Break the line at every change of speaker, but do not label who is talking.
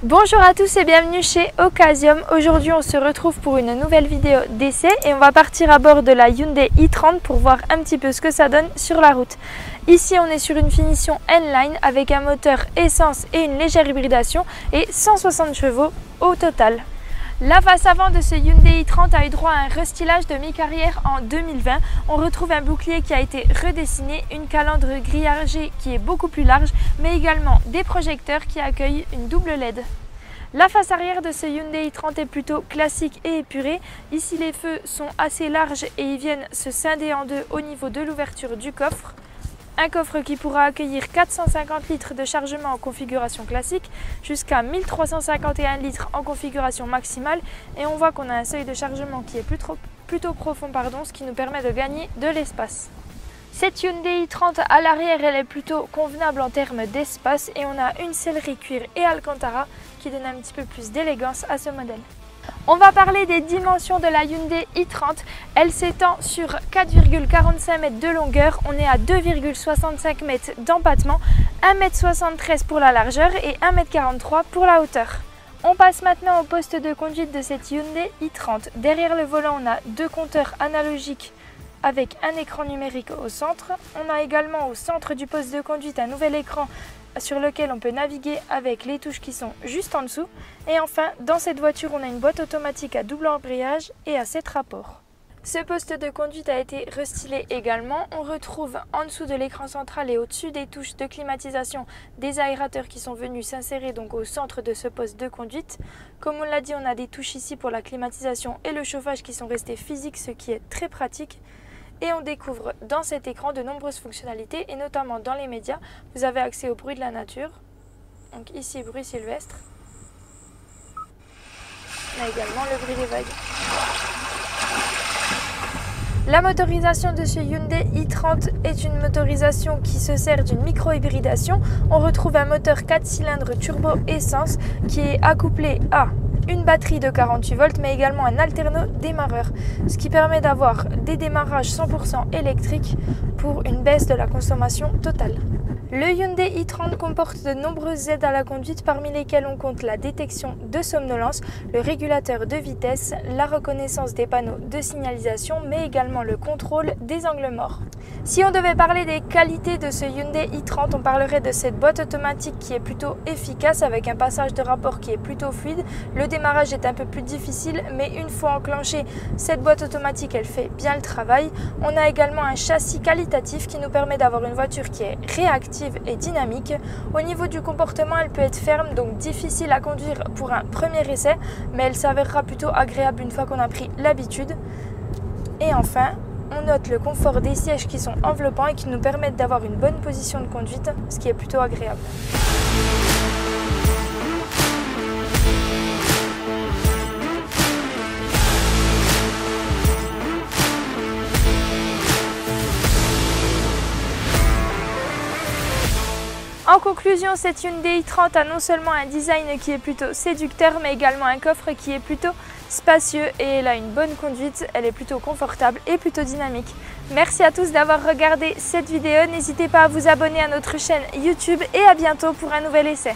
Bonjour à tous et bienvenue chez Occasium. Aujourd'hui on se retrouve pour une nouvelle vidéo d'essai et on va partir à bord de la Hyundai i30 pour voir un petit peu ce que ça donne sur la route. Ici on est sur une finition N-Line avec un moteur essence et une légère hybridation et 160 chevaux au total. La face avant de ce Hyundai i30 a eu droit à un restylage de mi-carrière en 2020. On retrouve un bouclier qui a été redessiné, une calandre grillagée qui est beaucoup plus large, mais également des projecteurs qui accueillent une double LED. La face arrière de ce Hyundai i30 est plutôt classique et épurée. Ici les feux sont assez larges et ils viennent se scinder en deux au niveau de l'ouverture du coffre. Un coffre qui pourra accueillir 450 litres de chargement en configuration classique jusqu'à 1351 litres en configuration maximale et on voit qu'on a un seuil de chargement qui est plutôt profond, ce qui nous permet de gagner de l'espace. Cette Hyundai i30 à l'arrière elle est plutôt convenable en termes d'espace et on a une sellerie cuir et alcantara qui donne un petit peu plus d'élégance à ce modèle. On va parler des dimensions de la Hyundai i30. Elle s'étend sur 4,45 m de longueur. On est à 2,65 m d'empattement, 1,73 m pour la largeur et 1,43 m pour la hauteur. On passe maintenant au poste de conduite de cette Hyundai i30. Derrière le volant, on a deux compteurs analogiques avec un écran numérique au centre. On a également au centre du poste de conduite un nouvel écran sur lequel on peut naviguer avec les touches qui sont juste en dessous. Et enfin, dans cette voiture, on a une boîte automatique à double embrayage et à 7 rapports. Ce poste de conduite a été restylé également. On retrouve en dessous de l'écran central et au-dessus des touches de climatisation des aérateurs qui sont venus s'insérer donc au centre de ce poste de conduite. Comme on l'a dit, on a des touches ici pour la climatisation et le chauffage qui sont restés physiques, ce qui est très pratique. Et on découvre dans cet écran de nombreuses fonctionnalités et notamment dans les médias, vous avez accès au bruit de la nature. Donc ici, bruit sylvestre. On a également le bruit des vagues. La motorisation de ce Hyundai i30 est une motorisation qui se sert d'une micro-hybridation. On retrouve un moteur 4 cylindres turbo essence qui est accouplé à une batterie de 48 volts mais également un alterno démarreur, ce qui permet d'avoir des démarrages 100% électriques pour une baisse de la consommation totale. Le Hyundai i30 comporte de nombreuses aides à la conduite parmi lesquelles on compte la détection de somnolence, le régulateur de vitesse, la reconnaissance des panneaux de signalisation mais également le contrôle des angles morts. Si on devait parler des qualités de ce Hyundai i30, on parlerait de cette boîte automatique qui est plutôt efficace avec un passage de rapport qui est plutôt fluide. Le démarrage est un peu plus difficile mais une fois enclenchée, cette boîte automatique elle fait bien le travail. On a également un châssis qualitatif qui nous permet d'avoir une voiture qui est réactive et dynamique. Au niveau du comportement, elle peut être ferme, donc difficile à conduire pour un premier essai, mais elle s'avérera plutôt agréable une fois qu'on a pris l'habitude. Et enfin, on note le confort des sièges qui sont enveloppants et qui nous permettent d'avoir une bonne position de conduite, ce qui est plutôt agréable. En conclusion, cette Hyundai i30 a non seulement un design qui est plutôt séducteur, mais également un coffre qui est plutôt spacieux et elle a une bonne conduite, elle est plutôt confortable et plutôt dynamique. Merci à tous d'avoir regardé cette vidéo, n'hésitez pas à vous abonner à notre chaîne YouTube et à bientôt pour un nouvel essai.